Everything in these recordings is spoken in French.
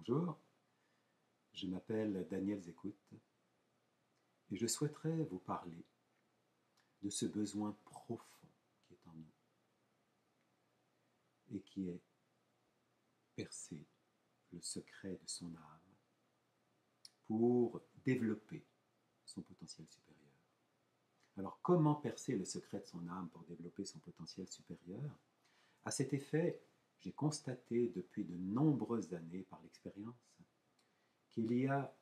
Bonjour, je m'appelle Daniel Zécoute et je souhaiterais vous parler de ce besoin profond qui est en nous et qui est percer le secret de son âme pour développer son potentiel supérieur. Alors comment percer le secret de son âme pour développer son potentiel supérieur? À cet effet, j'ai constaté depuis de nombreuses années par l'expérience qu'il y a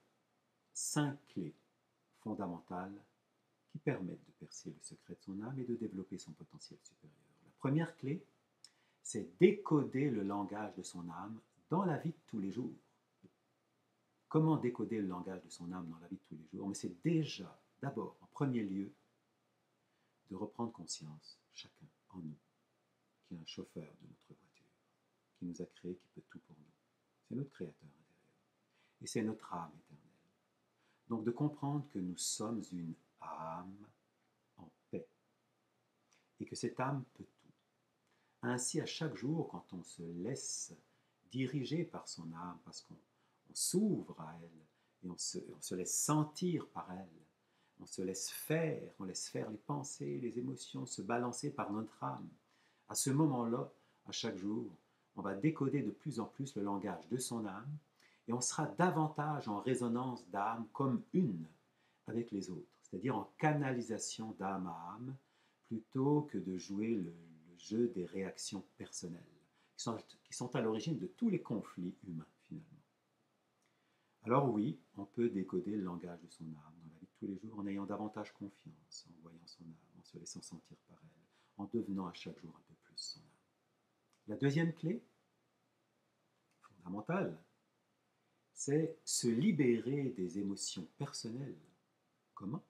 5 clés fondamentales qui permettent de percer le secret de son âme et de développer son potentiel supérieur. La première clé, c'est décoder le langage de son âme dans la vie de tous les jours. Comment décoder le langage de son âme dans la vie de tous les jours? Mais c'est déjà, d'abord, en premier lieu, de reprendre conscience, chacun en nous, qu'il y a un chauffeur de notre voiture, qui nous a créés, qui peut tout pour nous. C'est notre Créateur intérieur. Et c'est notre âme éternelle. Donc de comprendre que nous sommes une âme en paix et que cette âme peut tout. Ainsi, à chaque jour, quand on se laisse diriger par son âme, parce qu'on s'ouvre à elle et on se laisse sentir par elle, on se laisse faire, on laisse faire les pensées, les émotions se balancer par notre âme. À ce moment-là, à chaque jour, on va décoder de plus en plus le langage de son âme et on sera davantage en résonance d'âme comme une avec les autres, c'est-à-dire en canalisation d'âme à âme, plutôt que de jouer le jeu des réactions personnelles, qui sont à l'origine de tous les conflits humains, finalement. Alors oui, on peut décoder le langage de son âme dans la vie de tous les jours en ayant davantage confiance, en voyant son âme, en se laissant sentir par elle, en devenant à chaque jour un peu plus son âme. La deuxième clé, fondamentale, c'est se libérer des émotions personnelles. Comment?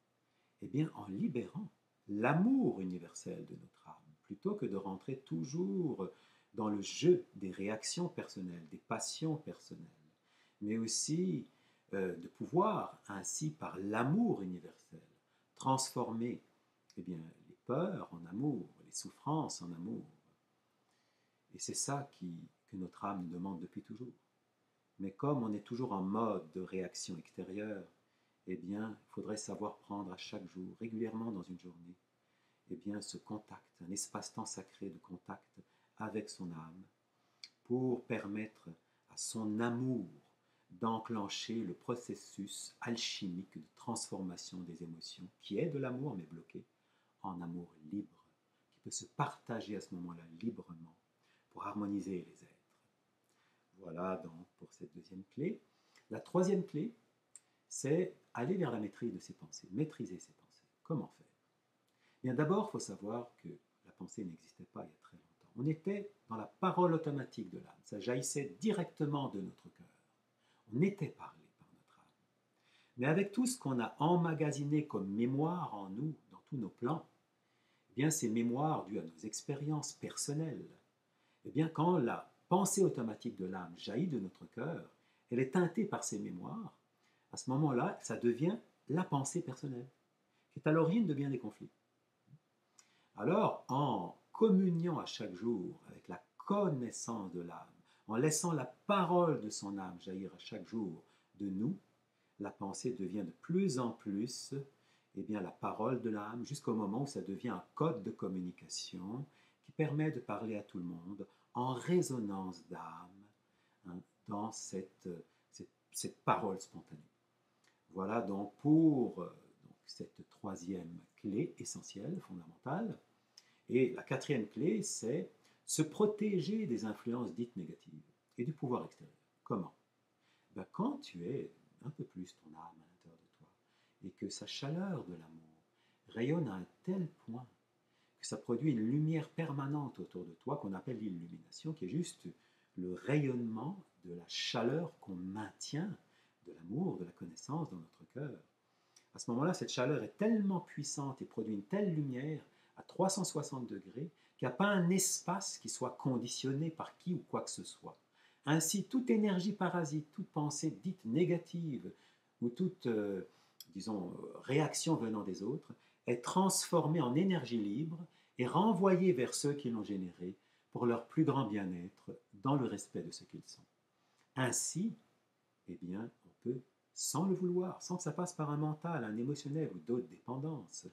Eh bien, en libérant l'amour universel de notre âme, plutôt que de rentrer toujours dans le jeu des réactions personnelles, des passions personnelles, mais aussi de pouvoir, ainsi par l'amour universel, transformer les peurs en amour, les souffrances en amour. Et c'est ça que notre âme nous demande depuis toujours. Mais comme on est toujours en mode de réaction extérieure, il faudrait savoir prendre à chaque jour, régulièrement dans une journée, ce contact, un espace-temps sacré de contact avec son âme, pour permettre à son amour d'enclencher le processus alchimique de transformation des émotions, qui est de l'amour mais bloqué, en amour libre, qui peut se partager à ce moment-là librement pour harmoniser les êtres. Voilà donc pour cette deuxième clé. La troisième clé, c'est aller vers la maîtrise de ses pensées, maîtriser ses pensées. Comment faire? Bien d'abord, il faut savoir que la pensée n'existait pas il y a très longtemps. On était dans la parole automatique de l'âme, ça jaillissait directement de notre cœur. On était parlé par notre âme. Mais avec tout ce qu'on a emmagasiné comme mémoire en nous, dans tous nos plans, ces mémoires dues à nos expériences personnelles, quand la pensée automatique de l'âme jaillit de notre cœur, elle est teintée par ces mémoires. À ce moment-là, ça devient la pensée personnelle, qui est à l'origine de bien des conflits. Alors, en communiant à chaque jour avec la connaissance de l'âme, en laissant la parole de son âme jaillir à chaque jour de nous, la pensée devient de plus en plus la parole de l'âme, jusqu'au moment où ça devient un code de communication qui permet de parler à tout le monde en résonance d'âme, dans cette parole spontanée. Voilà donc pour cette troisième clé essentielle, fondamentale. Et la quatrième clé, c'est se protéger des influences dites négatives et du pouvoir extérieur. Comment? Quand tu es un peu plus ton âme à l'intérieur de toi et que sa chaleur de l'amour rayonne à un tel point que ça produit une lumière permanente autour de toi qu'on appelle l'illumination, qui est juste le rayonnement de la chaleur qu'on maintient de l'amour, de la connaissance dans notre cœur. À ce moment-là, cette chaleur est tellement puissante et produit une telle lumière à 360 degrés qu'il n'y a pas un espace qui soit conditionné par qui ou quoi que ce soit. Ainsi, toute énergie parasite, toute pensée dite négative ou toute, réaction venant des autres est transformée en énergie libre et renvoyée vers ceux qui l'ont générée pour leur plus grand bien-être dans le respect de ce qu'ils sont. Ainsi, eh bien, on peut, sans le vouloir, sans que ça passe par un mental, un émotionnel ou d'autres dépendances,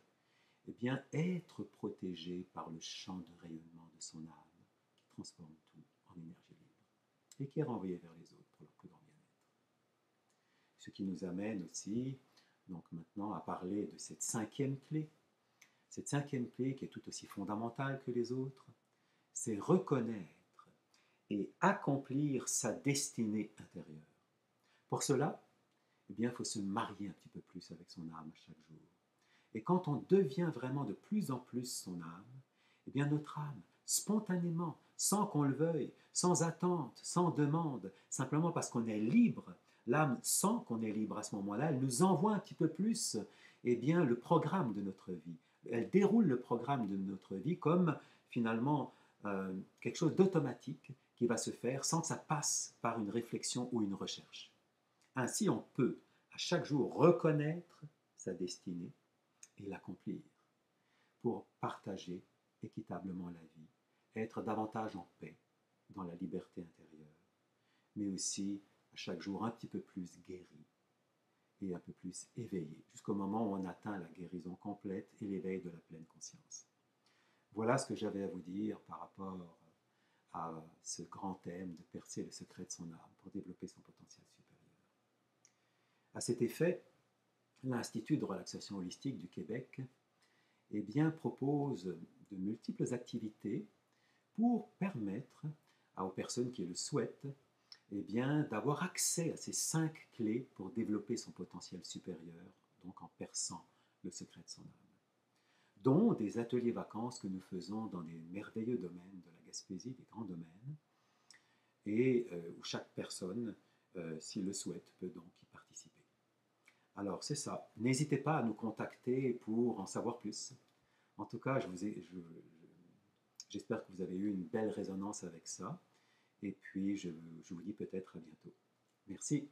eh bien, être protégé par le champ de rayonnement de son âme, qui transforme tout en énergie libre et qui est renvoyé vers les autres pour leur plus grand bien-être. Ce qui nous amène aussi, donc maintenant, à parler de cette cinquième clé. Cette cinquième clé, qui est tout aussi fondamentale que les autres, c'est reconnaître et accomplir sa destinée intérieure. Pour cela, eh bien, il faut se marier un petit peu plus avec son âme chaque jour. Et quand on devient vraiment de plus en plus son âme, eh bien notre âme, spontanément, sans qu'on le veuille, sans attente, sans demande, simplement parce qu'on est libre, l'âme sent qu'on est libre à ce moment-là, elle nous envoie un petit peu plus eh bien, le programme de notre vie. Elle déroule le programme de notre vie comme finalement quelque chose d'automatique qui va se faire sans que ça passe par une réflexion ou une recherche. Ainsi, on peut à chaque jour reconnaître sa destinée et l'accomplir pour partager équitablement la vie, être davantage en paix dans la liberté intérieure, mais aussi à chaque jour un petit peu plus guéri et un peu plus éveillé, jusqu'au moment où on atteint la guérison complète et l'éveil de la pleine conscience. Voilà ce que j'avais à vous dire par rapport à ce grand thème de percer le secret de son âme pour développer son potentiel supérieur. À cet effet, l'Institut de relaxation holistique du Québec eh bien, propose de multiples activités pour permettre aux personnes qui le souhaitent eh bien, d'avoir accès à ces 5 clés pour développer son potentiel supérieur, donc en perçant le secret de son âme, dont des ateliers vacances que nous faisons dans des merveilleux domaines de la Gaspésie, des grands domaines, et où chaque personne, s'il le souhaite, peut donc y participer. Alors c'est ça, n'hésitez pas à nous contacter pour en savoir plus. En tout cas, j'espère que vous avez eu une belle résonance avec ça. Et puis, je vous dis peut-être à bientôt. Merci.